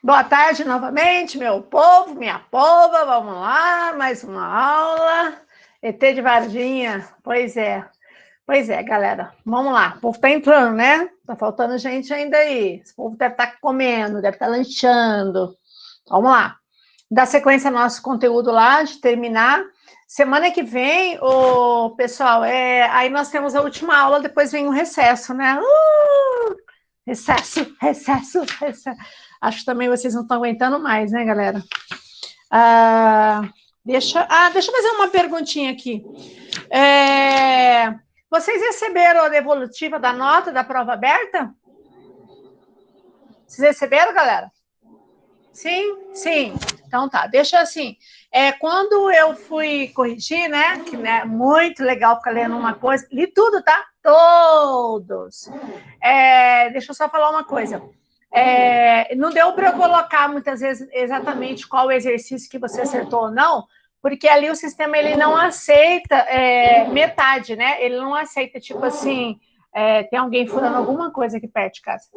Boa tarde novamente, meu povo, minha pova. Vamos lá, mais uma aula. ET de Varginha. Pois é, galera. Vamos lá. O povo tá entrando, né? Tá faltando gente ainda aí. Esse povo deve estar comendo, deve estar lanchando. Vamos lá. Dar sequência ao nosso conteúdo lá, de terminar. Semana que vem, pessoal, aí nós temos a última aula, depois vem o recesso, né? Recesso. Acho que também vocês não estão aguentando mais, né, galera? Deixa eu fazer uma perguntinha aqui. Vocês receberam a devolutiva da nota da prova aberta? Vocês receberam, galera? Sim. Então tá, deixa assim. Quando eu fui corrigir, né? Que é muito legal ficar lendo uma coisa. Li tudo, tá? Todos. Deixa eu só falar uma coisa. Não deu para eu colocar muitas vezes exatamente qual o exercício que você acertou ou não, porque ali o sistema ele não aceita metade, né? Ele não aceita, tipo assim, tem alguém furando alguma coisa aqui perto de casa.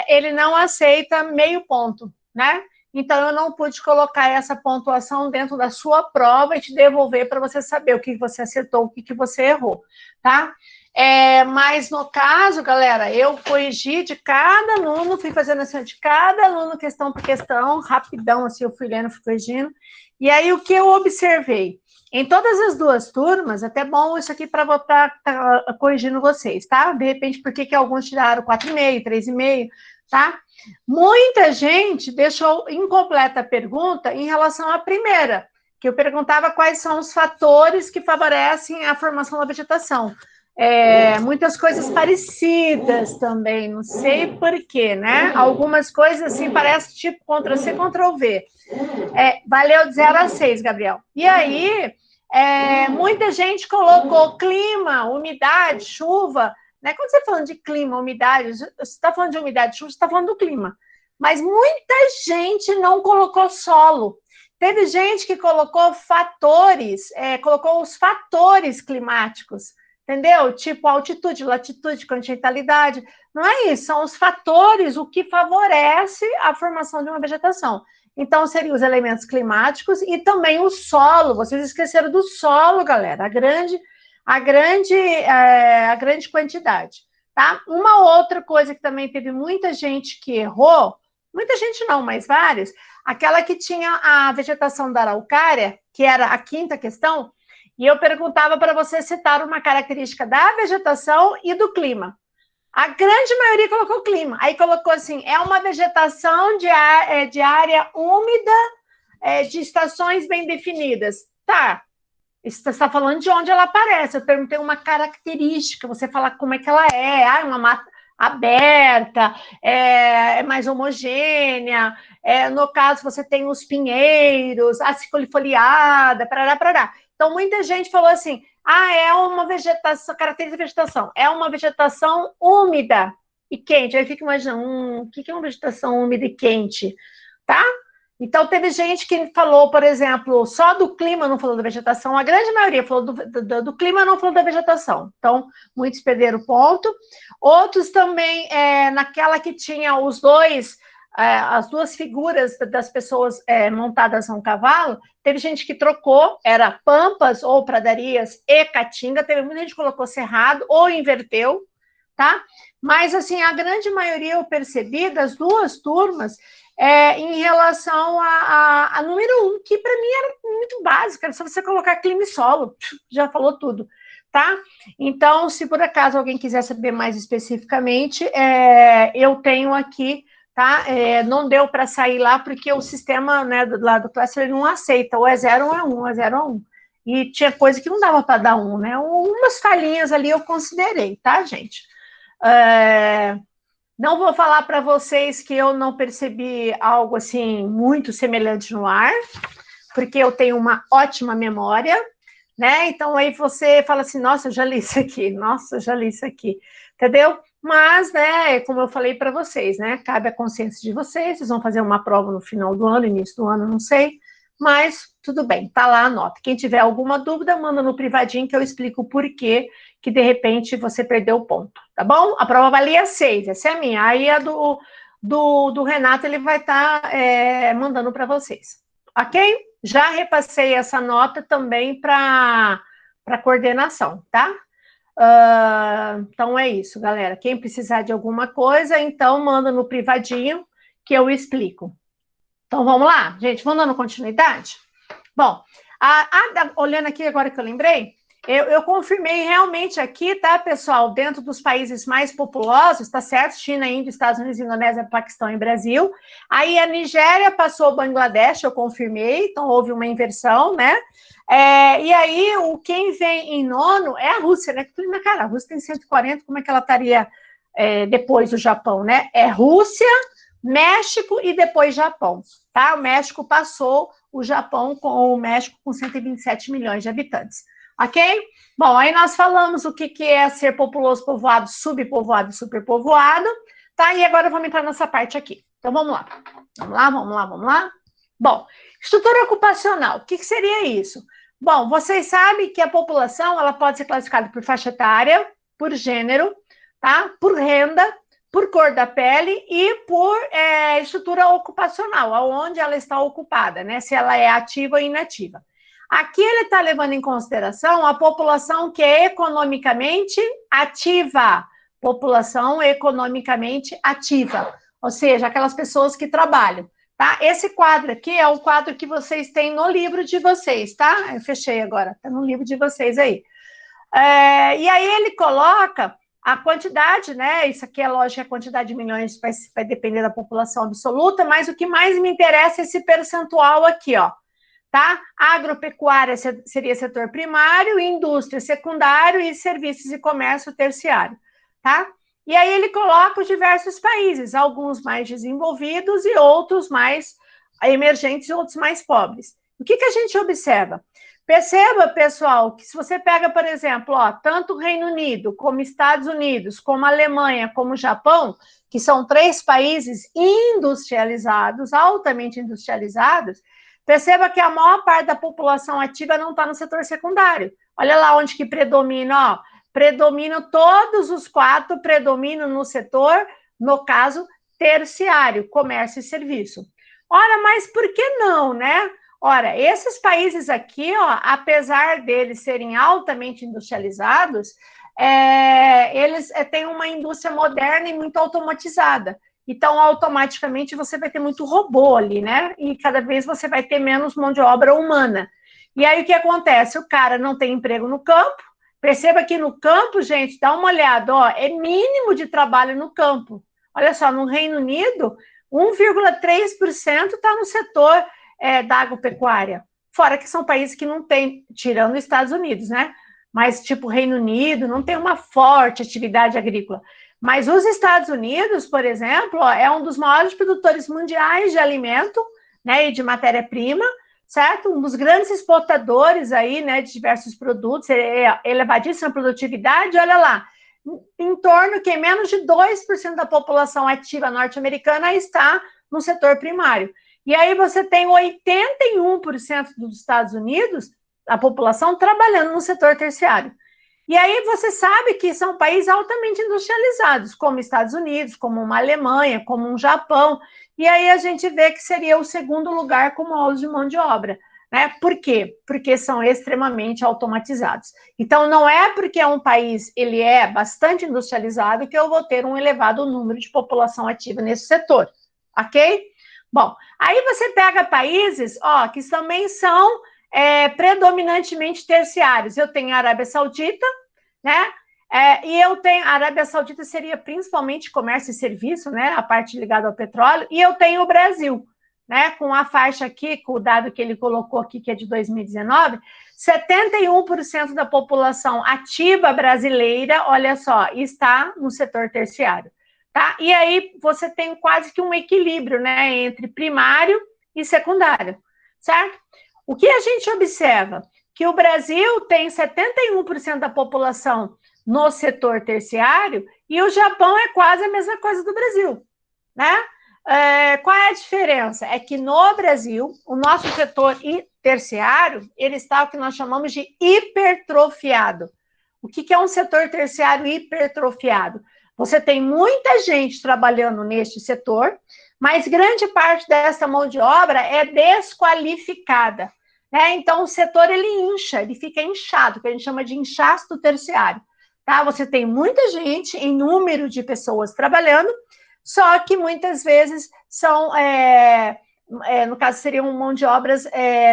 Ele não aceita meio ponto, né? Então, eu não pude colocar essa pontuação dentro da sua prova e te devolver para você saber o que você acertou, o que você errou, tá? Mas no caso, galera, eu corrigi de cada aluno, fui fazendo assim, de cada aluno, questão por questão, rapidão, assim, eu fui lendo, fui corrigindo. E aí, o que eu observei? Em todas as duas turmas, até bom isso aqui para voltar corrigindo vocês, tá? De repente, por que alguns tiraram 4,5, 3,5, tá? Muita gente deixou incompleta a pergunta em relação à primeira, que eu perguntava quais são os fatores que favorecem a formação da vegetação. Muitas coisas parecidas também, não sei porquê, né? Algumas coisas assim, parece tipo Ctrl+C, Ctrl+V. Valeu de 0 a 6, Gabriel. E aí, muita gente colocou clima, umidade, chuva, né? Quando você está falando de clima, umidade, você está falando de umidade, chuva, você está falando do clima. Mas muita gente não colocou solo. Teve gente que colocou fatores, colocou os fatores climáticos, entendeu? Tipo altitude, latitude, continentalidade. Não é isso, são os fatores, o que favorece a formação de uma vegetação. Então, seriam os elementos climáticos e também o solo. Vocês esqueceram do solo, galera, a grande quantidade. Tá? Uma outra coisa que também teve muita gente que errou, muita gente não, mas vários, aquela que tinha a vegetação da araucária, que era a quinta questão, e eu perguntava para você citar uma característica da vegetação e do clima. A grande maioria colocou clima. Aí colocou assim, é uma vegetação de área úmida, de estações bem definidas. Tá, você está falando de onde ela aparece. Eu perguntei uma característica, você fala como é que ela é. Uma mata aberta, é mais homogênea. No caso, você tem os pinheiros, a cicolifoliada, parará. Então, muita gente falou assim, é uma vegetação, característica da vegetação, é uma vegetação úmida e quente. Aí fica imaginando, o que é uma vegetação úmida e quente? Tá? Então, teve gente que falou, por exemplo, só do clima, não falou da vegetação. A grande maioria falou do clima, não falou da vegetação. Então, muitos perderam ponto. Outros também, naquela que tinha as duas figuras das pessoas montadas a um cavalo, teve gente que trocou, era pampas ou pradarias e caatinga. Teve muita gente que colocou cerrado ou inverteu, tá? Mas, assim, a grande maioria eu percebi das duas turmas, em relação a número 1, que para mim era muito básico, era só você colocar clima e solo, já falou tudo, tá? Então, se por acaso alguém quiser saber mais especificamente, eu tenho aqui, tá? Não deu para sair lá, porque o sistema, né, lá do Classroom, ele não aceita, ou é 0 ou é 1, ou é 0 ou 1. E tinha coisa que não dava para dar 1, né? Umas falhinhas ali eu considerei, tá, gente? Não vou falar para vocês que eu não percebi algo assim muito semelhante no ar, porque eu tenho uma ótima memória, né? Então aí você fala assim, nossa, eu já li isso aqui, entendeu? Mas, né, como eu falei para vocês, né, cabe a consciência de vocês vão fazer uma prova no final do ano, início do ano, não sei, mas tudo bem, tá lá a nota. Quem tiver alguma dúvida, manda no privadinho que eu explico o porquê que de repente você perdeu o ponto, tá bom? A prova valia 6, essa é a minha. Aí a do Renato, ele vai estar mandando para vocês, ok? Já repassei essa nota também para a coordenação, tá? Então é isso, galera. Quem precisar de alguma coisa, então manda no privadinho que eu explico. Então vamos lá, gente, vamos dando continuidade? Bom, olhando aqui agora que eu lembrei, eu confirmei realmente aqui, tá, pessoal, dentro dos países mais populosos, tá certo? China, Índia, Estados Unidos, Indonésia, Paquistão e Brasil. Aí a Nigéria passou o Bangladesh, eu confirmei, então houve uma inversão, né? E aí, quem vem em nono é a Rússia, né? Cara, a Rússia tem 140, como é que ela estaria depois do Japão, né? É Rússia, México e depois Japão, tá? O México passou o Japão com o México com 127 milhões de habitantes, ok? Bom, aí nós falamos o que é ser populoso, povoado, subpovoado e superpovoado, tá? E agora vamos entrar nessa parte aqui. Então vamos lá. Vamos lá. Bom, estrutura ocupacional, o que seria isso? Bom, vocês sabem que a população ela pode ser classificada por faixa etária, por gênero, tá? Por renda, por cor da pele e por estrutura ocupacional, aonde ela está ocupada, né? Se ela é ativa ou inativa. Aqui ele está levando em consideração a população que é economicamente ativa, população economicamente ativa, ou seja, aquelas pessoas que trabalham. Tá? Esse quadro aqui é o quadro que vocês têm no livro de vocês, tá? Eu fechei agora, tá no livro de vocês aí. E aí ele coloca a quantidade, né? Isso aqui é lógico, a quantidade de milhões vai depender da população absoluta, mas o que mais me interessa é esse percentual aqui, ó. Tá? Agropecuária seria setor primário, indústria secundário e serviços e comércio terciário, tá? E aí ele coloca os diversos países, alguns mais desenvolvidos e outros mais emergentes e outros mais pobres. O que a gente observa? Perceba, pessoal, que se você pega, por exemplo, tanto o Reino Unido, como Estados Unidos, como a Alemanha, como o Japão, que são 3 países industrializados, altamente industrializados, perceba que a maior parte da população ativa não está no setor secundário. Olha lá onde que predomina, predominam todos os 4, predominam no setor, no caso, terciário, comércio e serviço. Ora, mas por que não, né? Ora, esses países aqui, apesar deles serem altamente industrializados, eles têm uma indústria moderna e muito automatizada. Então, automaticamente, você vai ter muito robô ali, né? E cada vez você vai ter menos mão de obra humana. E aí, o que acontece? O cara não tem emprego no campo. Perceba que no campo, gente, dá uma olhada, é mínimo de trabalho no campo. Olha só, no Reino Unido, 1,3% está no setor da agropecuária. Fora que são países que não têm, tirando os Estados Unidos, né? Mas, tipo, Reino Unido não tem uma forte atividade agrícola. Mas os Estados Unidos, por exemplo, é um dos maiores produtores mundiais de alimento, né, e de matéria-prima, certo? Um dos grandes exportadores aí, né, de diversos produtos, elevadíssima produtividade, olha lá, em torno que menos de 2% da população ativa norte-americana está no setor primário. E aí você tem 81% dos Estados Unidos, a população, trabalhando no setor terciário. E aí você sabe que são países altamente industrializados, como Estados Unidos, como uma Alemanha, como um Japão, e aí a gente vê que seria o segundo lugar com o uso de mão de obra, né? Por quê? Porque são extremamente automatizados. Então, não é porque um país ele é bastante industrializado que eu vou ter um elevado número de população ativa nesse setor, ok? Bom, aí você pega países, que também são predominantemente terciários. Eu tenho a Arábia Saudita, né? E eu tenho a Arábia Saudita seria principalmente comércio e serviço, né? A parte ligada ao petróleo, e eu tenho o Brasil, né? Com a faixa aqui, com o dado que ele colocou aqui, que é de 2019, 71% da população ativa brasileira, olha só, está no setor terciário. Tá? E aí você tem quase que um equilíbrio, né, entre primário e secundário, certo? O que a gente observa? Que o Brasil tem 71% da população no setor terciário e o Japão é quase a mesma coisa do Brasil, né? Qual é a diferença? É que no Brasil, o nosso setor terciário, ele está o que nós chamamos de hipertrofiado. O que é um setor terciário hipertrofiado? Você tem muita gente trabalhando neste setor, mas grande parte dessa mão de obra é desqualificada, né? Então, o setor, ele incha, ele fica inchado, que a gente chama de inchaço terciário, tá? Você tem muita gente, em número de pessoas trabalhando, só que muitas vezes são, no caso, seriam mão de obras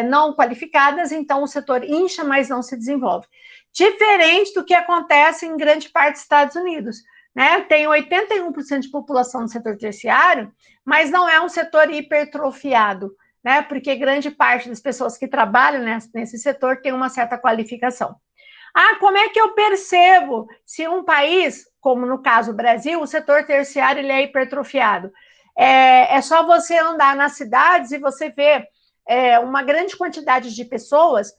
não qualificadas, então o setor incha, mas não se desenvolve. Diferente do que acontece em grande parte dos Estados Unidos, né? Tem 81% de população no setor terciário, mas não é um setor hipertrofiado, né? Porque grande parte das pessoas que trabalham nesse setor tem uma certa qualificação. Ah, como é que eu percebo se um país, como no caso o Brasil, o setor terciário ele é hipertrofiado? É só você andar nas cidades e você ver uma grande quantidade de pessoas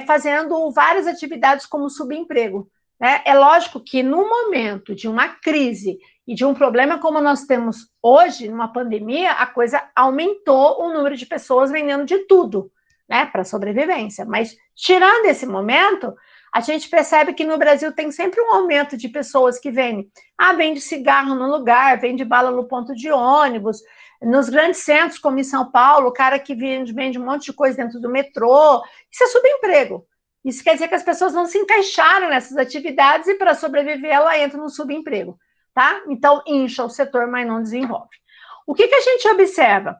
fazendo várias atividades como subemprego, né? É lógico que no momento de uma crise e de um problema como nós temos hoje, numa pandemia, a coisa aumentou o número de pessoas vendendo de tudo, né, para sobrevivência. Mas tirando esse momento, a gente percebe que no Brasil tem sempre um aumento de pessoas que vendem. Ah, vende cigarro no lugar, vende bala no ponto de ônibus, nos grandes centros, como em São Paulo, o cara que vende um monte de coisa dentro do metrô. Isso é subemprego. Isso quer dizer que as pessoas não se encaixaram nessas atividades e, para sobreviver, ela entra no subemprego, tá? Então, incha o setor, mas não desenvolve. O que a gente observa?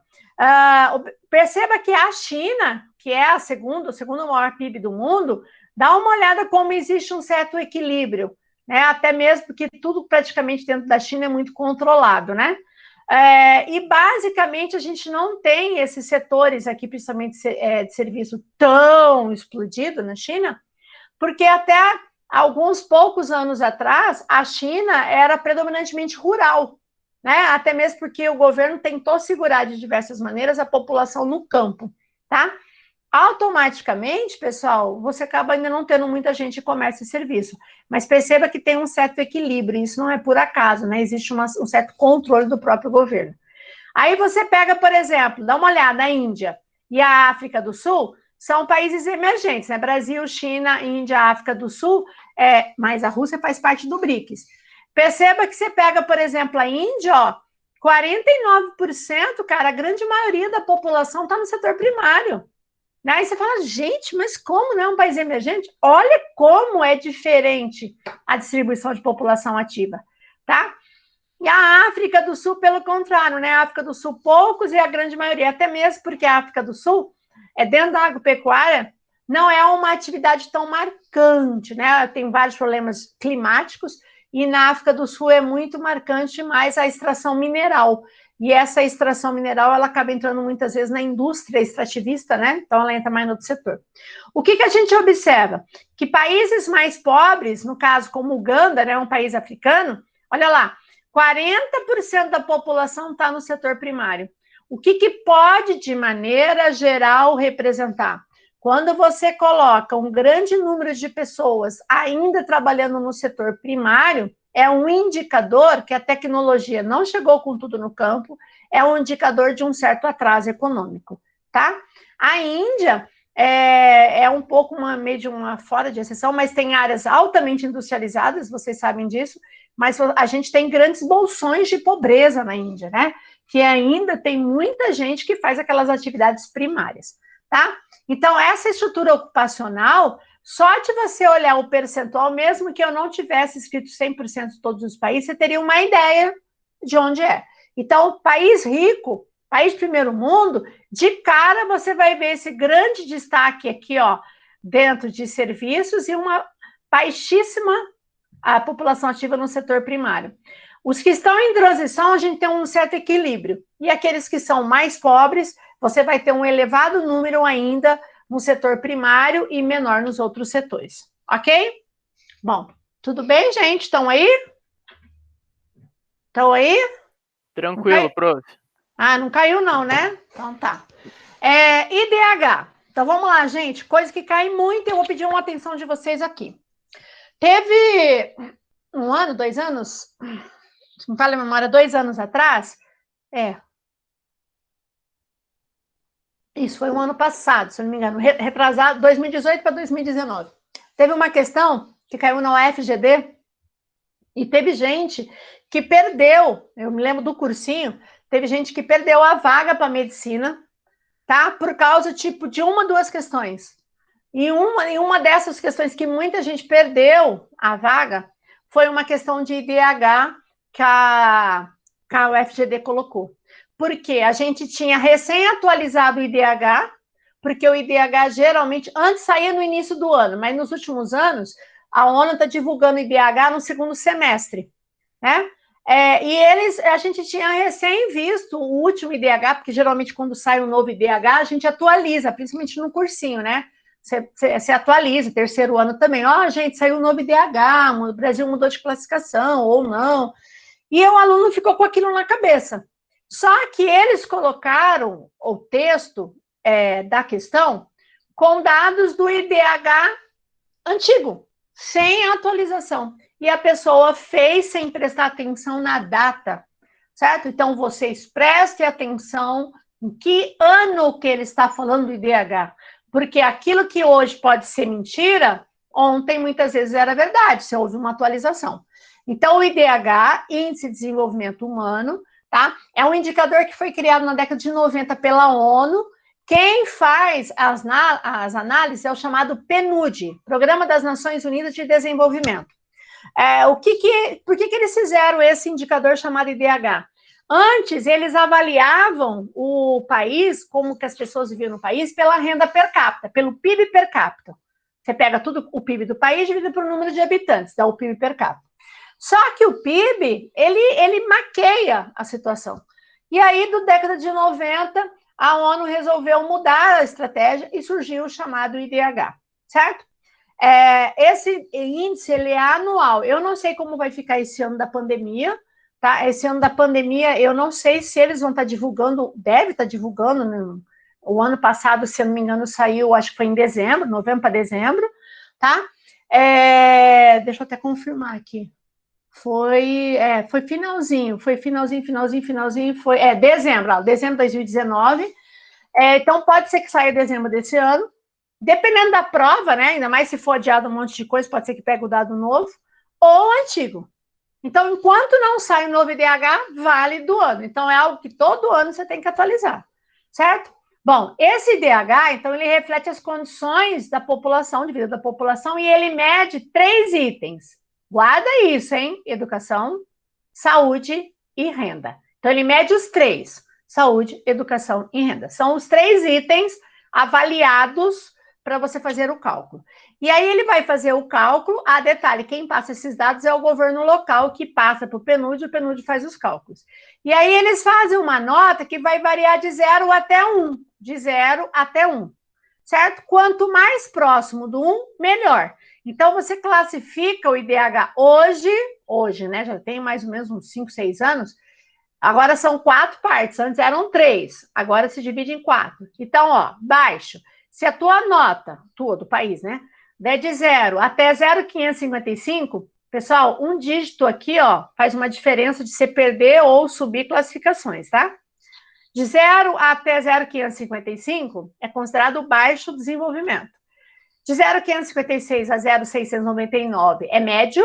Perceba que a China, que é o segundo maior PIB do mundo, dá uma olhada como existe um certo equilíbrio, né? Até mesmo porque tudo praticamente dentro da China é muito controlado, né? E basicamente a gente não tem esses setores aqui, principalmente de serviço, tão explodido na China, porque até alguns poucos anos atrás a China era predominantemente rural, né? Até mesmo porque o governo tentou segurar de diversas maneiras a população no campo, tá? Automaticamente, pessoal, você acaba ainda não tendo muita gente em comércio e serviço, mas perceba que tem um certo equilíbrio, isso não é por acaso, né? Existe um certo controle do próprio governo. Aí você pega, por exemplo, dá uma olhada, a Índia e a África do Sul são países emergentes, né? Brasil, China, Índia, África do Sul, mas a Rússia faz parte do BRICS. Perceba que você pega, por exemplo, a Índia, ó, 49%, cara, a grande maioria da população está no setor primário. Aí você fala, gente, mas como não é um país emergente? Olha como é diferente a distribuição de população ativa, tá? E a África do Sul, pelo contrário, né? A África do Sul, poucos e a grande maioria, até mesmo porque a África do Sul, dentro da agropecuária, não é uma atividade tão marcante, né? Tem vários problemas climáticos, e na África do Sul é muito marcante mais a extração mineral. E essa extração mineral, ela acaba entrando muitas vezes na indústria extrativista, né? Então, ela entra mais no outro setor. O que a gente observa? Que países mais pobres, no caso como Uganda, né, um país africano, olha lá, 40% da população está no setor primário. O que pode, de maneira geral, representar? Quando você coloca um grande número de pessoas ainda trabalhando no setor primário, é um indicador que a tecnologia não chegou com tudo no campo, é um indicador de um certo atraso econômico, tá? A Índia é um pouco meio de uma fora de exceção, mas tem áreas altamente industrializadas, vocês sabem disso, mas a gente tem grandes bolsões de pobreza na Índia, né? Que ainda tem muita gente que faz aquelas atividades primárias, tá? Então, essa estrutura ocupacional, só de você olhar o percentual, mesmo que eu não tivesse escrito 100% de todos os países, você teria uma ideia de onde é. Então, país rico, país primeiro mundo, de cara você vai ver esse grande destaque aqui, ó, dentro de serviços e uma baixíssima a população ativa no setor primário. Os que estão em transição, a gente tem um certo equilíbrio. E aqueles que são mais pobres, você vai ter um elevado número ainda no setor primário e menor nos outros setores. Ok? Bom, tudo bem, gente? Estão aí? Estão aí? Tranquilo, prof. Ah, não caiu não, né? Então tá. IDH. Então vamos lá, gente. Coisa que cai muito, eu vou pedir uma atenção de vocês aqui. Teve 1 ano, 2 anos, se não falha a memória, 2 anos atrás, isso foi o ano passado, se não me engano, retrasado, 2018 para 2019. Teve uma questão que caiu na UFGD e teve gente que perdeu, eu me lembro do cursinho, teve gente que perdeu a vaga para medicina, tá? Por causa, tipo, de uma, duas questões. E uma dessas questões que muita gente perdeu a vaga foi uma questão de IDH que a UFGD colocou. Porque a gente tinha recém-atualizado o IDH, porque o IDH geralmente, antes saía no início do ano, mas nos últimos anos, a ONU está divulgando o IDH no segundo semestre, né? A gente tinha recém visto o último IDH, porque geralmente quando sai um novo IDH, a gente atualiza, principalmente no cursinho, né? Você atualiza, terceiro ano também. Ó, gente, saiu um novo IDH, o Brasil mudou de classificação, ou não. E o aluno ficou com aquilo na cabeça. Só que eles colocaram o texto da questão com dados do IDH antigo, sem atualização. E a pessoa fez sem prestar atenção na data, certo? Então, vocês prestem atenção em que ano que ele está falando do IDH. Porque aquilo que hoje pode ser mentira, ontem muitas vezes era verdade, se houve uma atualização. Então, o IDH, Índice de Desenvolvimento Humano, tá? É um indicador que foi criado na década de 90 pela ONU. Quem faz as análises é o chamado PNUD, Programa das Nações Unidas de Desenvolvimento. Por que eles fizeram esse indicador chamado IDH? Antes, eles avaliavam o país, como que as pessoas viviam no país, pela renda per capita, pelo PIB per capita. Você pega tudo o PIB do país e divide por número de habitantes, dá o PIB per capita. Só que o PIB, ele maqueia a situação. E aí, da década de 90, a ONU resolveu mudar a estratégia e surgiu o chamado IDH, certo? Esse índice, ele é anual. Eu não sei como vai ficar esse ano da pandemia, tá? Esse ano da pandemia, eu não sei se eles vão estar divulgando, deve estar divulgando, né? O ano passado, se eu não me engano, saiu, acho que foi em dezembro, novembro para dezembro, tá? Deixa eu até confirmar aqui. Foi finalzinho, foi dezembro de 2019. Então, pode ser que saia dezembro desse ano. Dependendo da prova, né? Ainda mais se for adiado um monte de coisa, pode ser que pegue o dado novo ou antigo. Então, enquanto não sai o novo IDH, vale do ano. Então, é algo que todo ano você tem que atualizar, certo? Bom, esse IDH, então, ele reflete as condições da população, de vida da população, e ele mede 3 itens. Guarda isso, hein? Educação, saúde e renda. Então, ele mede os 3. Saúde, educação e renda. São os 3 itens avaliados para você fazer o cálculo. E aí ele vai fazer o cálculo, detalhe, quem passa esses dados é o governo local, que passa para o PNUD faz os cálculos. E aí eles fazem uma nota que vai variar de 0 até 1, de 0 até 1, certo? Quanto mais próximo do 1, melhor. Então, você classifica o IDH hoje, né, já tem mais ou menos uns 5, 6 anos, agora são 4 partes, antes eram 3, agora se divide em 4. Então, baixo. Se a tua nota, do país, né, der de 0 até 0,555, pessoal, um dígito aqui, faz uma diferença de você perder ou subir classificações, tá? De 0 até 0,555 é considerado baixo desenvolvimento. De 0,556 a 0,699 é médio.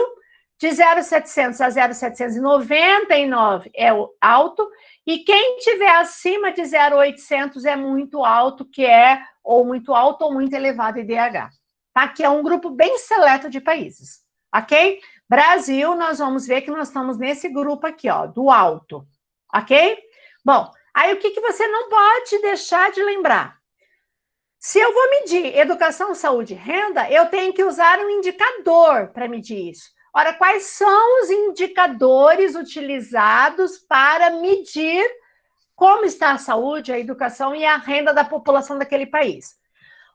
De 0,700 a 0,799 é o alto. E quem tiver acima de 0,800 é muito alto, que é ou muito alto ou muito elevado IDH, tá? Que é um grupo bem seleto de países, ok? Brasil, nós vamos ver que nós estamos nesse grupo aqui, do alto, ok? Bom, aí o que você não pode deixar de lembrar? Se eu vou medir educação, saúde e renda, eu tenho que usar um indicador para medir isso. Ora, quais são os indicadores utilizados para medir como está a saúde, a educação e a renda da população daquele país?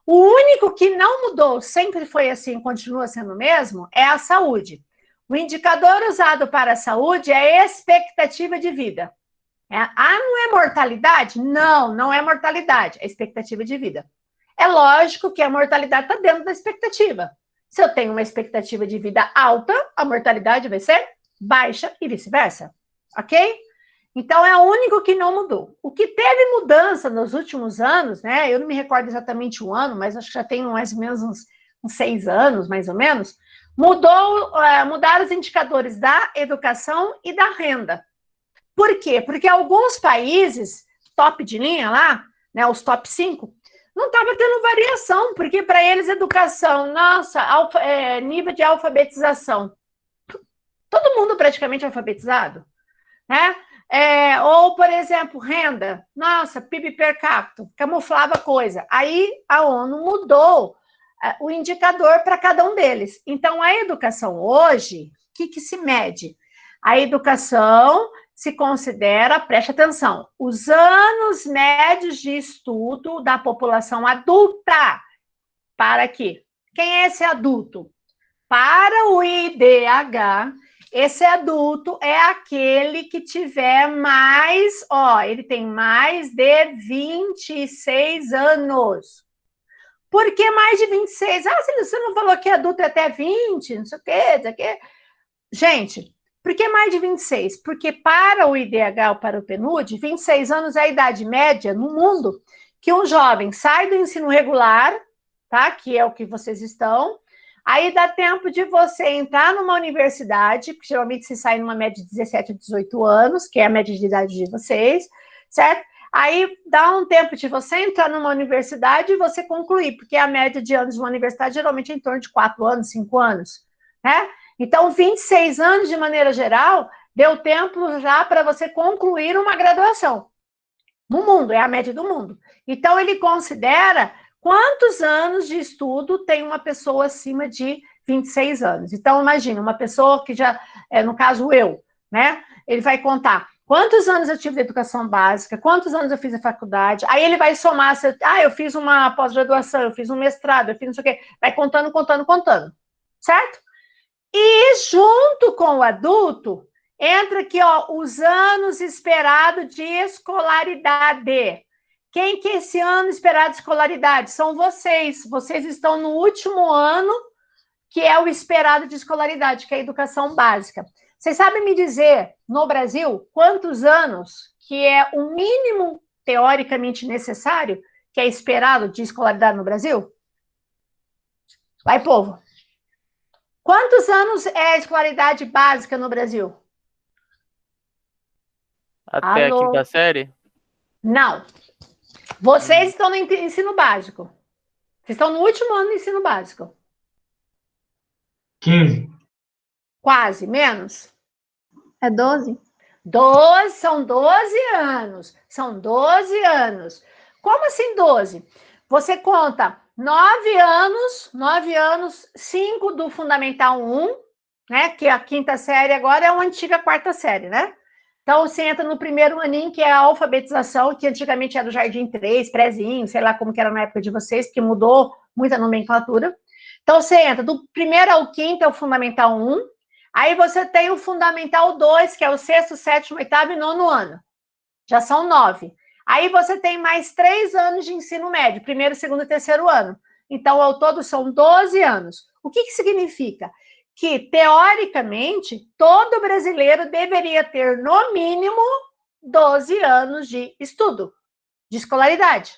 O único que não mudou, sempre foi assim, continua sendo o mesmo, é a saúde. O indicador usado para a saúde é a expectativa de vida. Não é mortalidade? Não, não é mortalidade, é expectativa de vida. É lógico que a mortalidade está dentro da expectativa. Se eu tenho uma expectativa de vida alta, a mortalidade vai ser baixa e vice-versa, ok? Então, é o único que não mudou. O que teve mudança nos últimos anos, né? Eu não me recordo exatamente o ano, mas acho que já tem mais ou menos uns 6 anos, mais ou menos, Mudaram os indicadores da educação e da renda. Por quê? Porque alguns países, top de linha lá, né, os top 5, não estava tendo variação, porque para eles educação, nossa, nível de alfabetização, todo mundo praticamente alfabetizado, né? Ou, por exemplo, renda, nossa, PIB per capita, camuflava a coisa. Aí a ONU mudou o indicador para cada um deles. Então, a educação hoje, o que se mede? A educação se considera, preste atenção, os anos médios de estudo da população adulta. Para quê? Quem é esse adulto? Para o IDH, esse adulto é aquele que tiver mais, ele tem mais de 26 anos. Por que mais de 26? Você não falou que adulto é até 20, não sei o quê. Gente, por que mais de 26? Porque para o IDH ou para o PNUD, 26 anos é a idade média no mundo que um jovem sai do ensino regular, tá? Que é o que vocês estão. Aí dá tempo de você entrar numa universidade, porque geralmente se sai numa média de 17 a 18 anos, que é a média de idade de vocês, certo? Aí dá um tempo de você entrar numa universidade e você concluir, porque a média de anos de uma universidade geralmente é em torno de 4 anos, 5 anos, né? Então, 26 anos, de maneira geral, deu tempo já para você concluir uma graduação. No mundo, é a média do mundo. Então, ele considera quantos anos de estudo tem uma pessoa acima de 26 anos. Então, imagina, uma pessoa que já, no caso eu, né? Ele vai contar quantos anos eu tive de educação básica, quantos anos eu fiz a faculdade, aí ele vai somar, eu fiz uma pós-graduação, eu fiz um mestrado, eu fiz não sei o quê, vai contando, certo? E junto com o adulto, entra aqui, os anos esperados de escolaridade. Quem que é esse ano esperado de escolaridade? São vocês. Vocês estão no último ano, que é o esperado de escolaridade, que é a educação básica. Vocês sabem me dizer, no Brasil, quantos anos que é o mínimo teoricamente necessário, que é esperado de escolaridade no Brasil? Vai, povo. Quantos anos é a escolaridade básica no Brasil? Até a quinta série? Não. Vocês estão no ensino básico. Vocês estão no último ano do ensino básico. 15. Quase, menos. É 12? 12, são 12 anos. São 12 anos. Como assim 12? Você conta 9 anos, 5 do Fundamental 1, né? Que a quinta série agora é uma antiga quarta série, né? Então, você entra no primeiro aninho, que é a alfabetização, que antigamente era do Jardim 3, prézinho, sei lá como que era na época de vocês, porque mudou muita nomenclatura. Então, você entra do primeiro ao quinto, é o Fundamental 1. Aí você tem o Fundamental 2, que é o sexto, sétimo, oitavo e nono ano. Já são 9. Aí você tem mais 3 anos de ensino médio, primeiro, segundo e terceiro ano. Então, ao todo, são 12 anos. O que significa? Que, teoricamente, todo brasileiro deveria ter, no mínimo, 12 anos de estudo, de escolaridade.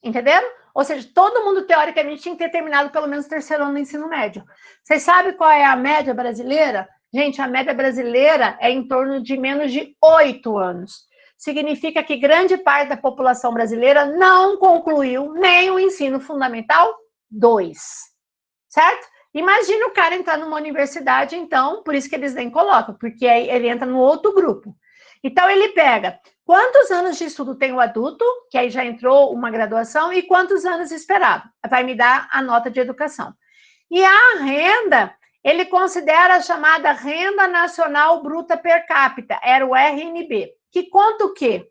Entenderam? Ou seja, todo mundo, teoricamente, tinha que ter terminado pelo menos o terceiro ano do ensino médio. Vocês sabem qual é a média brasileira? Gente, a média brasileira é em torno de menos de 8 anos. Significa que grande parte da população brasileira não concluiu nem o ensino fundamental 2. Certo? Imagina o cara entrar numa universidade, então, por isso que eles nem colocam, porque aí ele entra no outro grupo. Então, ele pega quantos anos de estudo tem o adulto, que aí já entrou uma graduação, e quantos anos esperado. Vai me dar a nota de educação. E a renda, ele considera a chamada Renda Nacional Bruta Per Capita, era o RNB, que conta o quê?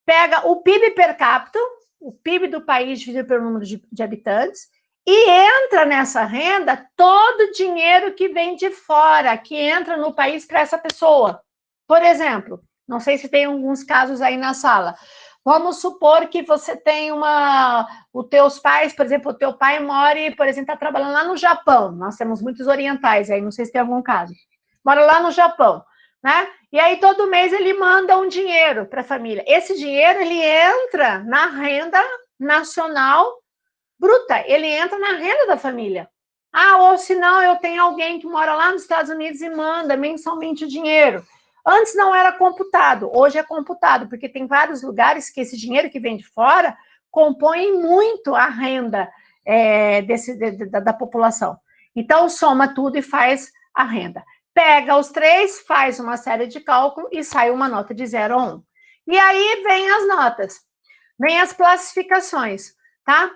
Pega o PIB per capita, o PIB do país dividido pelo número de habitantes, e entra nessa renda todo o dinheiro que vem de fora, que entra no país para essa pessoa. Por exemplo, não sei se tem alguns casos aí na sala. Vamos supor que você tem os teus pais, por exemplo, o teu pai mora e, por exemplo, está trabalhando lá no Japão. Nós temos muitos orientais aí, não sei se tem algum caso. Mora lá no Japão, né? E aí todo mês ele manda um dinheiro para a família. Esse dinheiro, ele entra na renda nacional bruta, ele entra na renda da família. Ou se não, eu tenho alguém que mora lá nos Estados Unidos e manda mensalmente o dinheiro. Antes não era computado, hoje é computado, porque tem vários lugares que esse dinheiro que vem de fora compõe muito a renda da população. Então, soma tudo e faz a renda. Pega os três, faz uma série de cálculo e sai uma nota de 0 a 1. E aí vem as notas, vem as classificações, tá?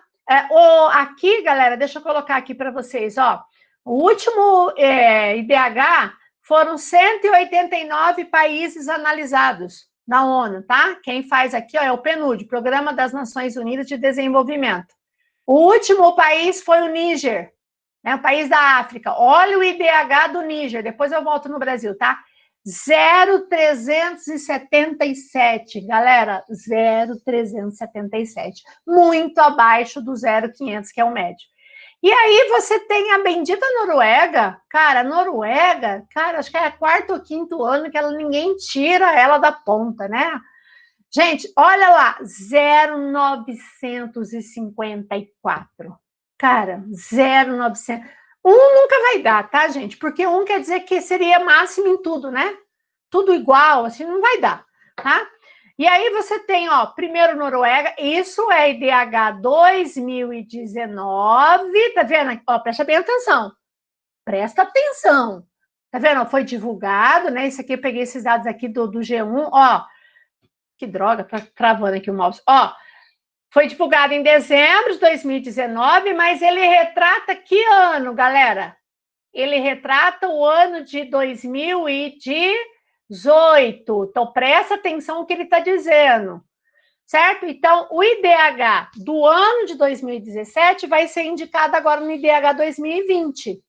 Aqui, galera, deixa eu colocar aqui para vocês, ó. O último IDH foram 189 países analisados na ONU, tá? Quem faz aqui, ó, é o PNUD, Programa das Nações Unidas de Desenvolvimento. O último país foi o Níger, né, o país da África. Olha o IDH do Níger, depois eu volto no Brasil, tá? 0,377, galera, 0,377, muito abaixo do 0,500, que é o médio. E aí você tem a bendita Noruega, cara, acho que é quarto ou quinto ano que ninguém tira ela da ponta, né? Gente, olha lá, 0,954. Cara, 0,900. Nunca vai dar, tá, gente? Porque quer dizer que seria máximo em tudo, né? Tudo igual, assim, não vai dar, tá? E aí você tem, ó, primeiro Noruega, isso é IDH 2019, tá vendo? Ó, presta bem atenção. Presta atenção. Tá vendo? Foi divulgado, né? Isso aqui, eu peguei esses dados aqui do G1, ó. Que droga, tá travando aqui o mouse. Ó, foi divulgado em dezembro de 2019, mas ele retrata que ano, galera? Ele retrata o ano de 2018. Então, presta atenção no que ele está dizendo, certo? Então, o IDH do ano de 2017 vai ser indicado agora no IDH 2020.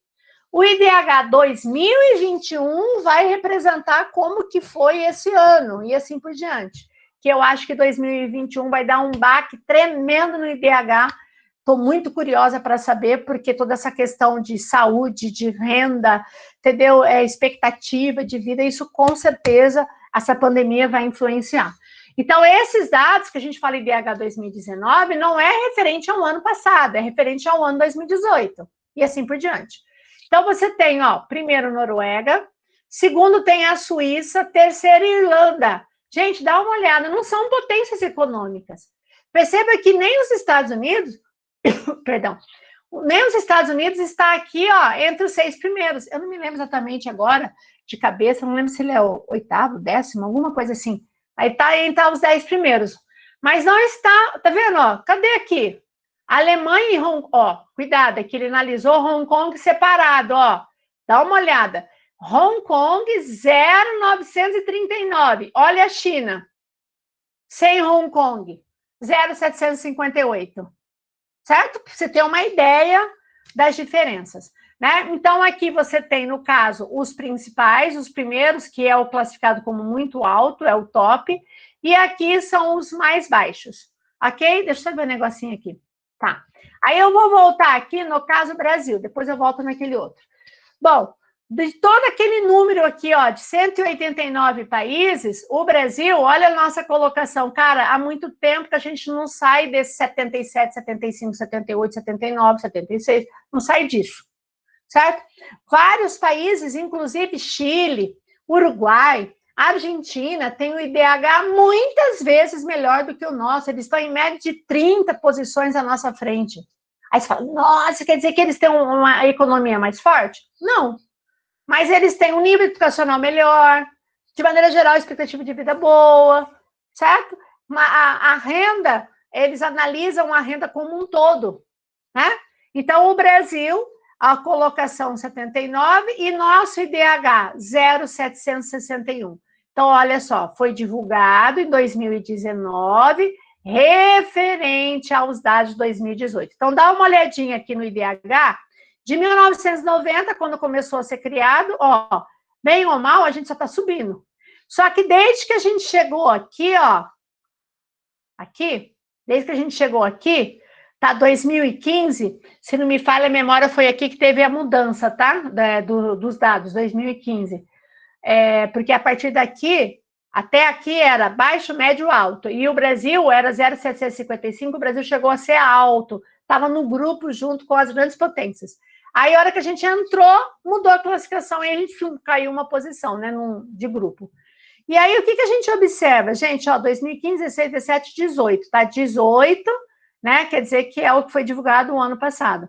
O IDH 2021 vai representar como que foi esse ano, e assim por diante. Que eu acho que 2021 vai dar um baque tremendo no IDH. Estou muito curiosa para saber, porque toda essa questão de saúde, de renda, entendeu? Expectativa de vida, isso com certeza essa pandemia vai influenciar. Então, esses dados que a gente fala IDH 2019 não é referente ao ano passado, é referente ao ano 2018, e assim por diante. Então, você tem, ó, primeiro Noruega, segundo tem a Suíça, terceiro Irlanda. Gente, dá uma olhada, não são potências econômicas. Perceba que nem os Estados Unidos, perdão, nem os Estados Unidos está aqui, ó, entre os 6 primeiros. Eu não me lembro exatamente agora, de cabeça, não lembro se ele é o 8º, 10º, alguma coisa assim. Aí tá entre os 10 primeiros. Mas não está, tá vendo, ó, cadê aqui? Alemanha e Hong Kong, ó, cuidado, aqui ele analisou Hong Kong separado, ó, dá uma olhada. Hong Kong, 0,939. Olha a China, sem Hong Kong, 0,758. Certo? Para você ter uma ideia das diferenças, né? Então, aqui você tem, no caso, os principais, os primeiros, que é o classificado como muito alto, é o top, e aqui são os mais baixos, ok? Deixa eu ver um negocinho aqui. Tá. Aí eu vou voltar aqui no caso Brasil, depois eu volto naquele outro. Bom, de todo aquele número aqui, ó, de 189 países, o Brasil, olha a nossa colocação, cara, há muito tempo que a gente não sai desses 77, 75, 78, 79, 76, não sai disso, certo? Vários países, inclusive Chile, Uruguai, Argentina, tem o IDH muitas vezes melhor do que o nosso, eles estão em média de 30 posições à nossa frente. Aí você fala, nossa, quer dizer que eles têm uma economia mais forte? Não. Mas eles têm um nível educacional melhor, de maneira geral, expectativa de vida boa, certo? A renda, eles analisam a renda como um todo, né? Então, o Brasil, a colocação 79 e nosso IDH 0,761. Então, olha só, foi divulgado em 2019, referente aos dados de 2018. Então, dá uma olhadinha aqui no IDH, de 1990, quando começou a ser criado, ó, bem ou mal, a gente só está subindo. Só que desde que a gente chegou aqui, ó, desde que a gente chegou aqui, tá, 2015, se não me falha a memória, foi aqui que teve a mudança, tá, dos dados, 2015. Porque a partir daqui, até aqui era baixo, médio, alto, e o Brasil era 0,755, o Brasil chegou a ser alto, estava no grupo junto com as grandes potências. Aí, a hora que a gente entrou, mudou a classificação e a gente caiu uma posição, né, de grupo. E aí, o que a gente observa? Gente, ó, 2015, 16, 17, 18, tá? 18, né, quer dizer que é o que foi divulgado o ano passado.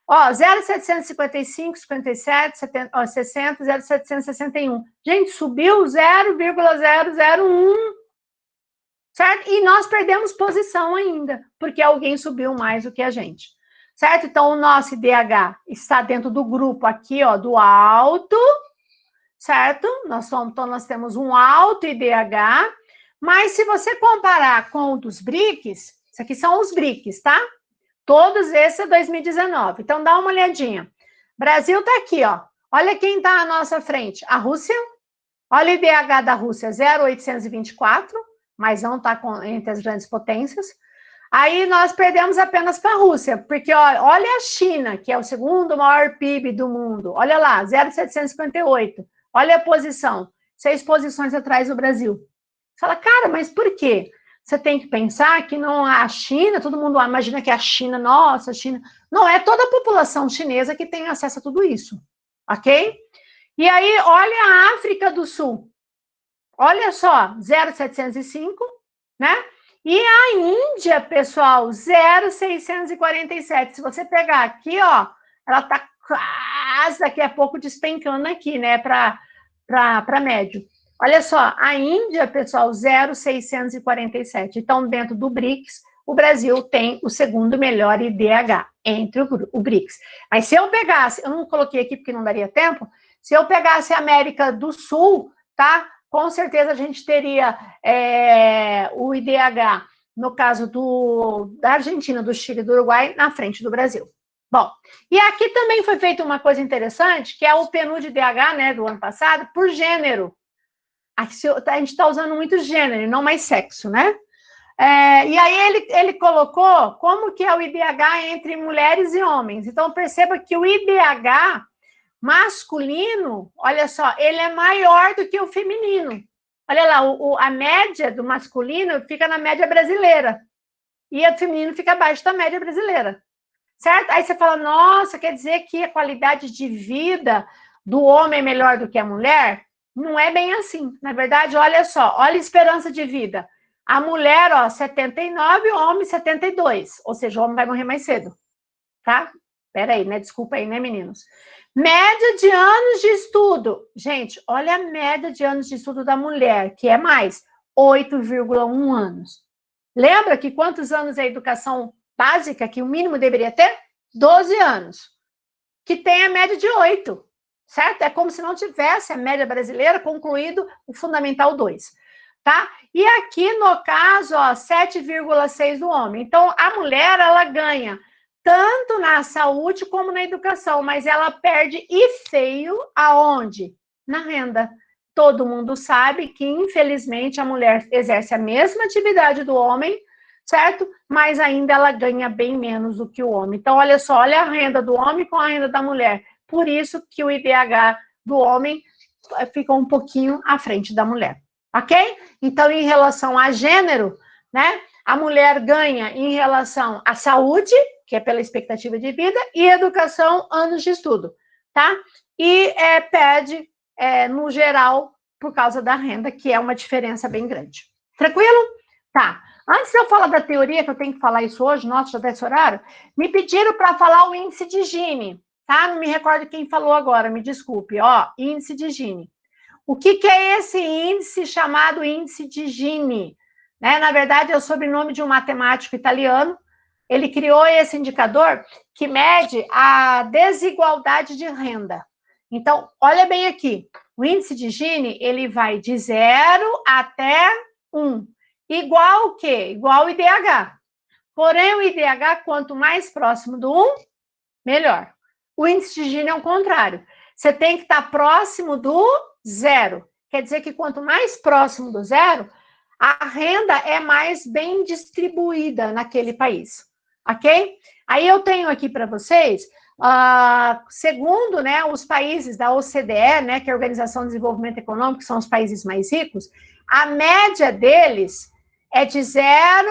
Ó, 0,755, 57, 70, ó, 60, 0,761. Gente, subiu 0,001, certo? E nós perdemos posição ainda, porque alguém subiu mais do que a gente, certo? Então, o nosso IDH está dentro do grupo aqui, ó, do alto, certo? Então, nós temos um alto IDH, mas se você comparar com o dos BRICS, isso aqui são os BRICS, tá? Todos esses é 2019. Então, dá uma olhadinha. Brasil está aqui, ó. Olha quem está à nossa frente. A Rússia. Olha o IDH da Rússia, 0,824, mas não está entre as grandes potências. Aí nós perdemos apenas para a Rússia, porque ó, olha a China, que é o segundo maior PIB do mundo. Olha lá, 0,758. Olha a posição. 6 posições atrás do Brasil. Você fala, cara, mas por quê? Você tem que pensar que não a China, todo mundo imagina que a China, nossa, a China. Não é toda a população chinesa que tem acesso a tudo isso, ok? E aí, olha a África do Sul. Olha só, 0,705, né? E a Índia, pessoal, 0,647. Se você pegar aqui, ó, ela tá quase daqui a pouco despencando aqui, né, para médio. Olha só, a Índia, pessoal, 0,647. Então, dentro do BRICS, o Brasil tem o segundo melhor IDH entre o BRICS. Mas se eu pegasse, eu não coloquei aqui porque não daria tempo, se eu pegasse a América do Sul, tá? Com certeza a gente teria o IDH, no caso da Argentina, do Chile e do Uruguai, na frente do Brasil. Bom, e aqui também foi feita uma coisa interessante, que é o PNUD IDH, né, do ano passado, por gênero. Aqui, a gente está usando muito gênero, e não mais sexo, né? E aí ele colocou como que é o IDH entre mulheres e homens. Então, perceba que o IDH masculino, olha só, ele é maior do que o feminino. Olha lá, a média do masculino fica na média brasileira. E a do feminino fica abaixo da média brasileira. Certo? Aí você fala, nossa, quer dizer que a qualidade de vida do homem é melhor do que a mulher? Não é bem assim. Na verdade, olha só, olha a esperança de vida. A mulher, ó, 79, o homem 72. Ou seja, o homem vai morrer mais cedo. Tá? Peraí, né? Desculpa aí, né, meninos? Média de anos de estudo. Gente, olha a média de anos de estudo da mulher, que é mais 8,1 anos. Lembra que quantos anos é a educação básica, que o mínimo deveria ter? 12 anos. Que tem a média de 8, certo? É como se não tivesse a média brasileira concluído o Fundamental 2, tá? E aqui, no caso, ó, 7,6 do homem. Então, a mulher, ela ganha tanto na saúde como na educação, mas ela perde e feio aonde? Na renda. Todo mundo sabe que, infelizmente, a mulher exerce a mesma atividade do homem, certo? Mas ainda ela ganha bem menos do que o homem. Então, olha só, olha a renda do homem com a renda da mulher. Por isso que o IDH do homem fica um pouquinho à frente da mulher, ok? Então, em relação a gênero, né? A mulher ganha em relação à saúde, que é pela expectativa de vida, e educação, anos de estudo, tá? E perde, no geral, por causa da renda, que é uma diferença bem grande. Tranquilo? Tá. Antes de eu falar da teoria, que eu tenho que falar isso hoje, nossa, já desse horário, me pediram para falar o índice de Gini, tá? Não me recordo quem falou agora, me desculpe. Ó, índice de Gini. O que é esse índice chamado índice de Gini? Né? Na verdade, é o sobrenome de um matemático italiano. Ele criou esse indicador que mede a desigualdade de renda. Então, olha bem aqui. O índice de Gini, ele vai de 0 até 1. Igual o quê? Igual o IDH. Porém, o IDH, quanto mais próximo do 1, melhor. O índice de Gini é o contrário. Você tem que estar próximo do 0. Quer dizer que quanto mais próximo do 0, a renda é mais bem distribuída naquele país, ok? Aí eu tenho aqui para vocês, segundo, né, os países da OCDE, né, que é a Organização de Desenvolvimento Econômico, que são os países mais ricos, a média deles é de 0...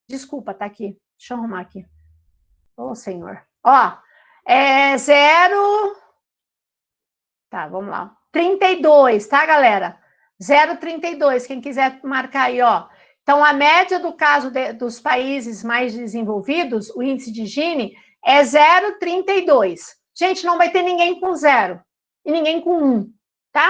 Desculpa, tá aqui. Deixa eu arrumar aqui. Ô, senhor. Ó, é 0... Tá, vamos lá. 32, tá, galera? 0,32, quem quiser marcar aí, ó. Então, a média do caso dos países mais desenvolvidos, o índice de Gini, é 0,32. Gente, não vai ter ninguém com 0 e ninguém com 1, tá?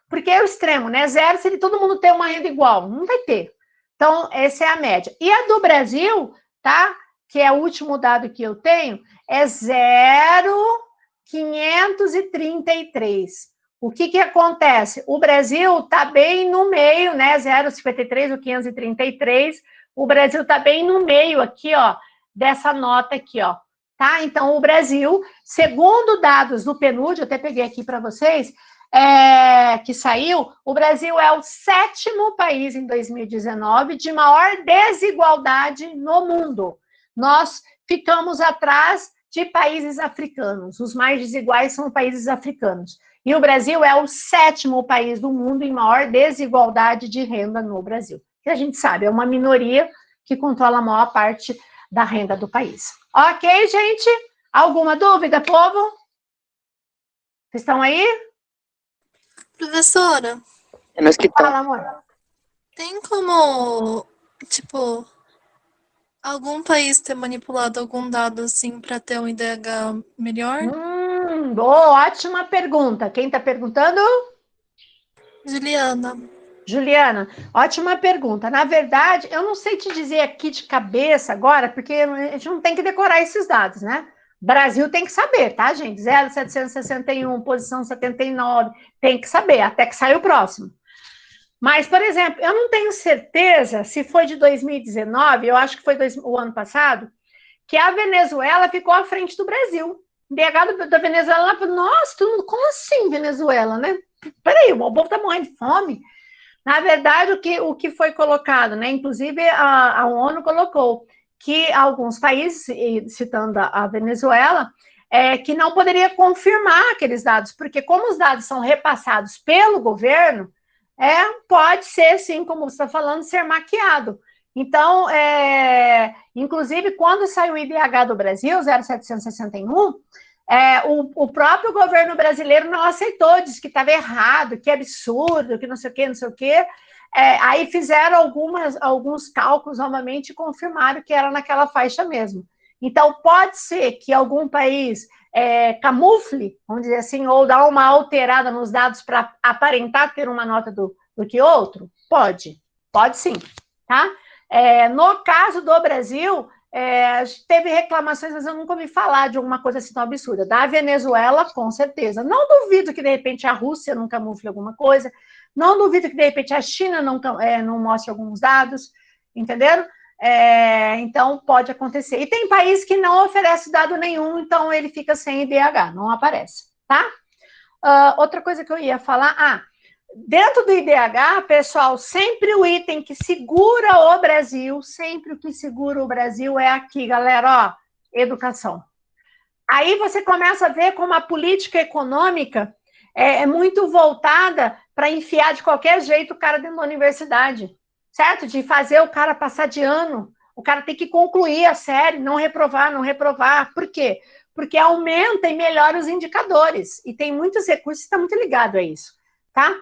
Porque é o extremo, né? 0 seria todo mundo ter uma renda igual. Não vai ter. Então, essa é a média. E a do Brasil, tá? Que é o último dado que eu tenho, é 0,533. O que acontece? O Brasil está bem no meio, né? 0,53 ou 533. O Brasil está bem no meio aqui, ó, dessa nota aqui, ó. Tá? Então, o Brasil, segundo dados do PNUD, eu até peguei aqui para vocês, que saiu, o Brasil é o 7º país em 2019 de maior desigualdade no mundo. Nós ficamos atrás de países africanos. Os mais desiguais são países africanos. E o Brasil é o 7º país do mundo em maior desigualdade de renda no Brasil. Que a gente sabe, é uma minoria que controla a maior parte da renda do país. Ok, gente? Alguma dúvida, povo? Vocês estão aí? Professora, É nós que Fala, amor. tem como, tipo, algum país ter manipulado algum dado assim para ter um IDH melhor? Boa, ótima pergunta. Quem está perguntando? Juliana. Juliana, ótima pergunta. Na verdade, eu não sei te dizer aqui de cabeça agora, porque a gente não tem que decorar esses dados, né? Brasil tem que saber, tá, gente? 0,761, posição 79, tem que saber, até que saia o próximo. Mas, por exemplo, eu não tenho certeza se foi de 2019, eu acho que foi o ano passado, que a Venezuela ficou à frente do Brasil. O DH da Venezuela falou, nossa, como assim Venezuela, né? Peraí, o povo está morrendo de fome. Na verdade, o que foi colocado, né? Inclusive, a ONU colocou que alguns países, citando a Venezuela, que não poderia confirmar aqueles dados, porque como os dados são repassados pelo governo, pode ser, sim, como você está falando, ser maquiado. Então, inclusive, quando saiu o IDH do Brasil, 0,761, o próprio governo brasileiro não aceitou, disse que estava errado, que absurdo, que não sei o quê. Aí fizeram alguns cálculos novamente e confirmaram que era naquela faixa mesmo. Então, pode ser que algum país camufle, vamos dizer assim, ou dá uma alterada nos dados para aparentar ter uma nota do que outro? Pode sim, tá? No caso do Brasil, teve reclamações, mas eu nunca ouvi falar de alguma coisa assim tão absurda. Da Venezuela, com certeza. Não duvido que, de repente, a Rússia não camufle alguma coisa. Não duvido que, de repente, a China não mostre alguns dados. Entenderam? Então, pode acontecer. E tem país que não oferece dado nenhum, então ele fica sem IDH, não aparece, tá? Outra coisa que eu ia falar... dentro do IDH, pessoal, sempre o item que segura o Brasil, sempre o que segura o Brasil é aqui, galera, ó, educação. Aí você começa a ver como a política econômica é muito voltada para enfiar de qualquer jeito o cara dentro da universidade, certo? De fazer o cara passar de ano, o cara tem que concluir a série, não reprovar. Por quê? Porque aumenta e melhora os indicadores, e tem muitos recursos que estão muito ligados a isso, tá?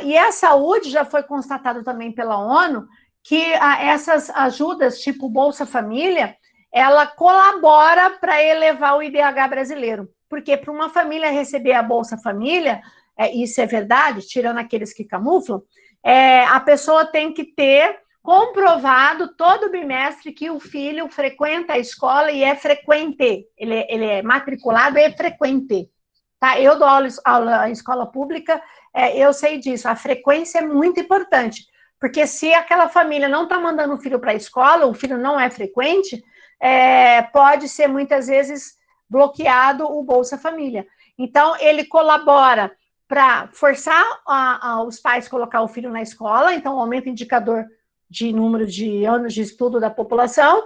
E a saúde já foi constatado também pela ONU que essas ajudas, tipo Bolsa Família, ela colabora para elevar o IDH brasileiro. Porque para uma família receber a Bolsa Família, isso é verdade, tirando aqueles que camuflam, a pessoa tem que ter comprovado todo bimestre que o filho frequenta a escola e é frequente. Ele é matriculado e é frequente. Tá? Eu dou aula em escola pública, eu sei disso. A frequência é muito importante, porque se aquela família não está mandando o filho para a escola, o filho não é frequente, pode ser muitas vezes bloqueado o Bolsa Família. Então, ele colabora para forçar os pais a colocar o filho na escola, então aumenta o indicador de número de anos de estudo da população,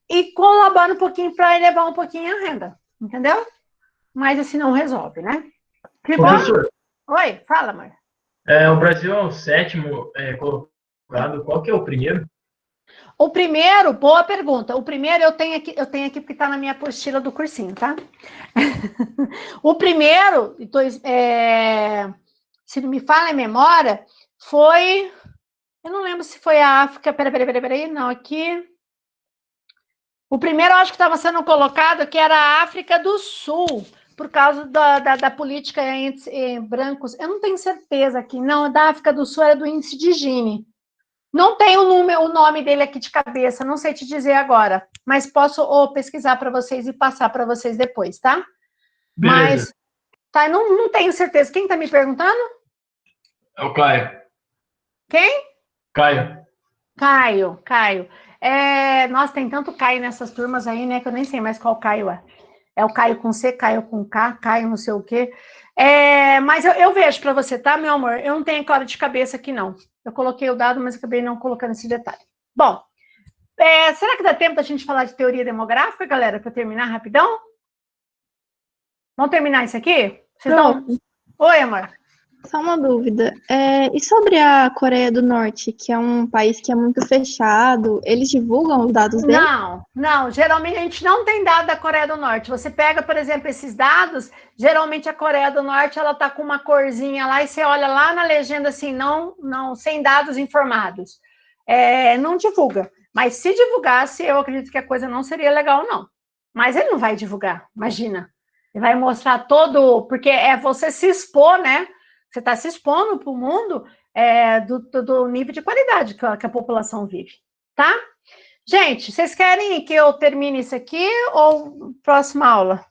e colabora um pouquinho para elevar um pouquinho a renda, entendeu? Mas assim não resolve, né? Professor. Oi, fala, amor. O Brasil é o 7º colocado. Qual que é o primeiro? O primeiro, boa pergunta. O primeiro eu tenho aqui porque está na minha apostila do cursinho, tá? O primeiro, se não me falha a memória, foi... Eu não lembro se foi a África... Peraí, não, aqui... O primeiro, eu acho que estava sendo colocado, que era a África do Sul, por causa da política entre brancos. Eu não tenho certeza aqui, não, da África do Sul era do índice de Gini. Não tenho o nome dele aqui de cabeça, não sei te dizer agora, mas posso pesquisar para vocês e passar para vocês depois, tá? Beleza. Mas, tá, não tenho certeza. Quem está me perguntando? É o Caio. Quem? Caio. Caio. Nossa, tem tanto Caio nessas turmas aí, né, que eu nem sei mais qual Caio é. É o Caio com C, Caio com K, Caio não sei o quê. Mas eu vejo para você, tá, meu amor? Eu não tenho claro de cabeça aqui, não. Eu coloquei o dado, mas acabei não colocando esse detalhe. Bom, será que dá tempo da gente falar de teoria demográfica, galera, para terminar rapidão? Vamos terminar isso aqui? Oi, amor. Só uma dúvida. E sobre a Coreia do Norte, que é um país que é muito fechado, eles divulgam os dados dele? Não. Geralmente a gente não tem dado da Coreia do Norte. Você pega, por exemplo, esses dados, geralmente a Coreia do Norte, ela tá com uma corzinha lá e você olha lá na legenda assim, não, sem dados informados. Não divulga. Mas se divulgasse, eu acredito que a coisa não seria legal, não. Mas ele não vai divulgar, imagina. Ele vai mostrar porque você se expor, né? Você está se expondo para o mundo do nível de qualidade que a população vive, tá? Gente, vocês querem que eu termine isso aqui ou próxima aula?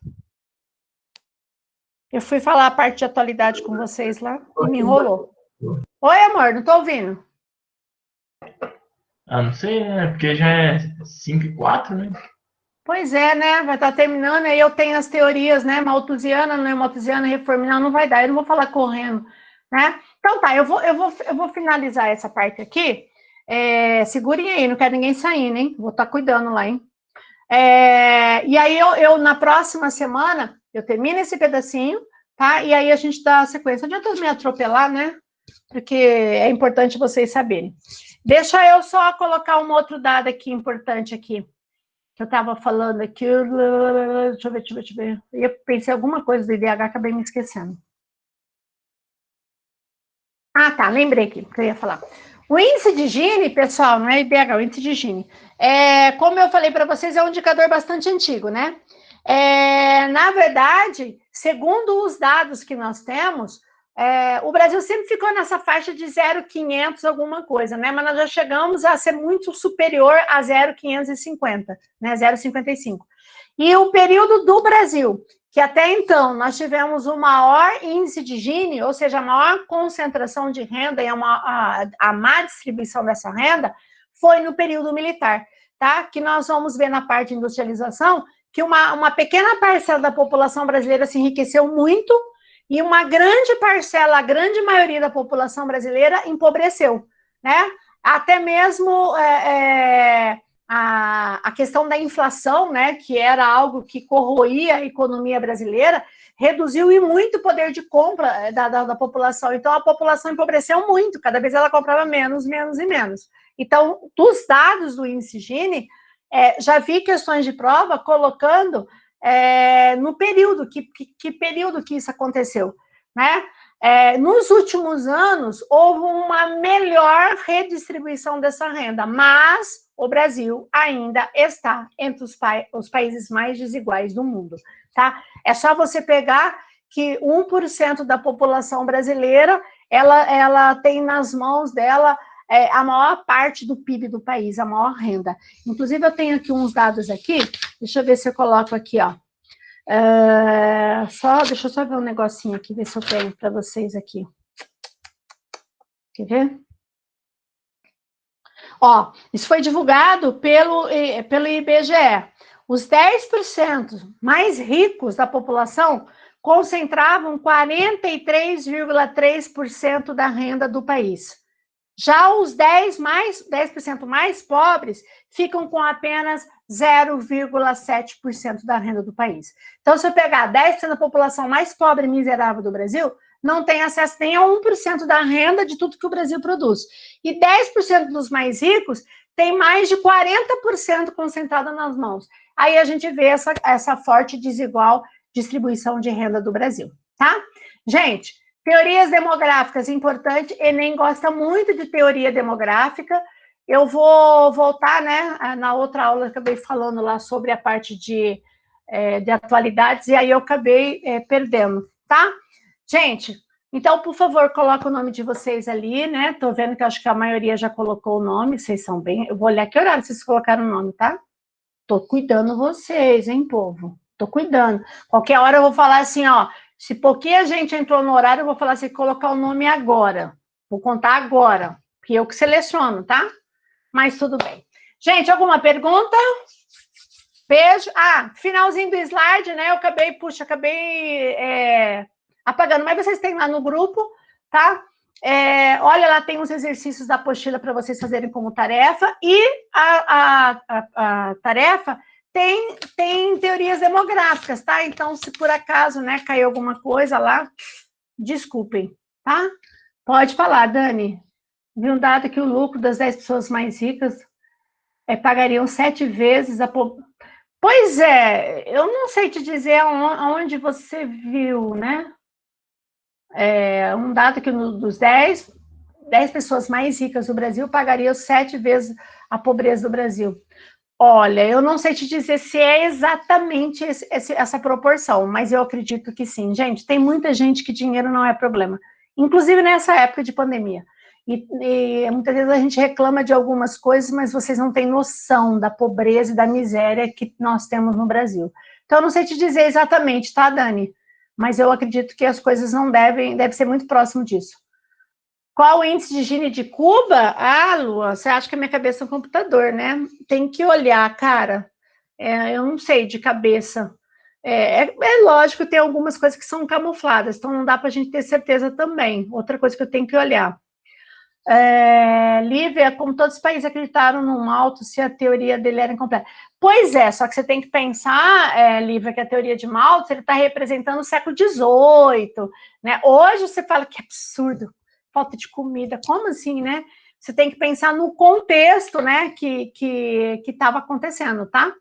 Eu fui falar a parte de atualidade com vocês lá e me enrolou. Oi, amor, não estou ouvindo. Não sei, né? Porque já é 5h04, né? Pois é, né? Vai estar terminando, aí eu tenho as teorias, né? Malthusiana, não é Malthusiana, reforma, não vai dar, eu não vou falar correndo, né? Então tá, eu vou finalizar essa parte aqui. Segurem aí, não quero ninguém saindo, hein? Vou estar cuidando lá, hein? E aí eu na próxima semana, eu termino esse pedacinho, tá? E aí a gente dá a sequência. Não adianta me atropelar, né? Porque é importante vocês saberem. Deixa eu só colocar um outro dado aqui importante aqui. Que eu estava falando aqui, deixa eu ver. Eu pensei alguma coisa do IDH, acabei me esquecendo. Ah, tá, lembrei aqui que eu ia falar. O índice de Gini, pessoal, não é IDH, o índice de Gini. Como eu falei para vocês, é um indicador bastante antigo, né? Na verdade, segundo os dados que nós temos, o Brasil sempre ficou nessa faixa de 0,500 alguma coisa, né? Mas nós já chegamos a ser muito superior a 0,550, né? 0,55. E o período do Brasil, que até então nós tivemos o maior índice de Gini, ou seja, a maior concentração de renda e a má distribuição dessa renda, foi no período militar, tá? Que nós vamos ver na parte de industrialização que uma pequena parcela da população brasileira se enriqueceu muito e uma grande parcela, a grande maioria da população brasileira empobreceu, né? Até mesmo a questão da inflação, né, que era algo que corroía a economia brasileira, reduziu e muito o poder de compra da população. Então, a população empobreceu muito, cada vez ela comprava menos e menos. Então, dos dados do índice Gini, já vi questões de prova colocando no período, que período que isso aconteceu, né? Nos últimos anos, houve uma melhor redistribuição dessa renda, mas o Brasil ainda está entre os países mais desiguais do mundo, tá? É só você pegar que 1% da população brasileira, ela tem nas mãos dela a maior parte do PIB do país, a maior renda. Inclusive, eu tenho aqui uns dados aqui, deixa eu ver se eu coloco aqui, ó. Deixa eu só ver um negocinho aqui, ver se eu tenho para vocês aqui. Quer ver? Ó, isso foi divulgado pelo IBGE. Os 10% mais ricos da população concentravam 43,3% da renda do país. Já os 10% mais pobres ficam com apenas 0,7% da renda do país. Então, se eu pegar 10% da população mais pobre e miserável do Brasil, não tem acesso nem a 1% da renda de tudo que o Brasil produz. E 10% dos mais ricos tem mais de 40% concentrada nas mãos. Aí a gente vê essa forte e desigual distribuição de renda do Brasil, tá? Gente, teorias demográficas, importante, Enem gosta muito de teoria demográfica. Eu vou voltar, né, na outra aula eu acabei falando lá sobre a parte de atualidades, e aí eu acabei perdendo, tá? Gente, então, por favor, coloca o nome de vocês ali, né? Tô vendo que acho que a maioria já colocou o nome, vocês são bem... Eu vou olhar que horário vocês colocaram o nome, tá? Tô cuidando vocês, hein, povo? Tô cuidando. Qualquer hora eu vou falar assim, ó, se pouquinha gente entrou no horário, eu vou falar assim, colocar o nome agora. Vou contar agora, porque eu que seleciono, tá? Mas tudo bem. Gente, alguma pergunta? Beijo. Ah, finalzinho do slide, né? Eu acabei apagando, mas vocês têm lá no grupo, tá? Olha, lá tem os exercícios da apostila para vocês fazerem como tarefa, e a tarefa tem teorias demográficas, tá? Então, se por acaso, né, caiu alguma coisa lá, desculpem, tá? Pode falar, Dani. Vi um dado que o lucro das 10 pessoas mais ricas pagariam 7 vezes a pobreza. Pois é, eu não sei te dizer aonde você viu, né? Um dado que dos 10 pessoas mais ricas do Brasil pagariam 7 vezes a pobreza do Brasil. Olha, eu não sei te dizer se é exatamente essa proporção, mas eu acredito que sim. Gente, tem muita gente que dinheiro não é problema, inclusive nessa época de pandemia. E muitas vezes a gente reclama de algumas coisas, mas vocês não têm noção da pobreza e da miséria que nós temos no Brasil. Então, eu não sei te dizer exatamente, tá, Dani? Mas eu acredito que as coisas não deve ser muito próximo disso. Qual o índice de Gini de Cuba? Ah, Lua, você acha que a minha cabeça é um computador, né? Tem que olhar, cara. Eu não sei de cabeça. Lógico, tem algumas coisas que são camufladas, então não dá para a gente ter certeza também. Outra coisa que eu tenho que olhar. Lívia, como todos os países acreditaram no Malthus, se a teoria dele era incompleta. Pois é, só que você tem que pensar, Lívia, que a teoria de Malthus ele está representando o século XVIII, né? Hoje você fala que absurdo, falta de comida, como assim, né? Você tem que pensar no contexto, né, que estava acontecendo, tá?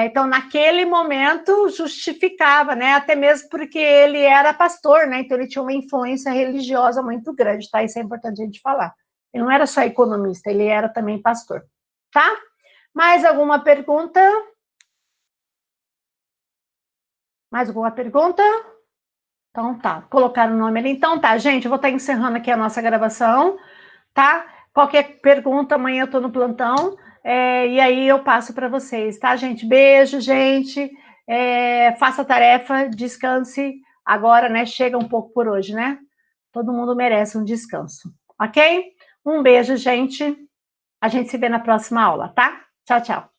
Então, naquele momento, justificava, né? Até mesmo porque ele era pastor, né? Então, ele tinha uma influência religiosa muito grande, tá? Isso é importante a gente falar. Ele não era só economista, ele era também pastor, tá? Mais alguma pergunta? Mais alguma pergunta? Então, tá. Colocaram o nome ali. Então, tá, gente, eu vou estar encerrando aqui a nossa gravação, tá? Qualquer pergunta, amanhã eu tô no plantão. E aí eu passo para vocês, tá, gente? Beijo, gente. Faça a tarefa, descanse. Agora, né? Chega um pouco por hoje, né? Todo mundo merece um descanso, ok? Um beijo, gente. A gente se vê na próxima aula, tá? Tchau, tchau.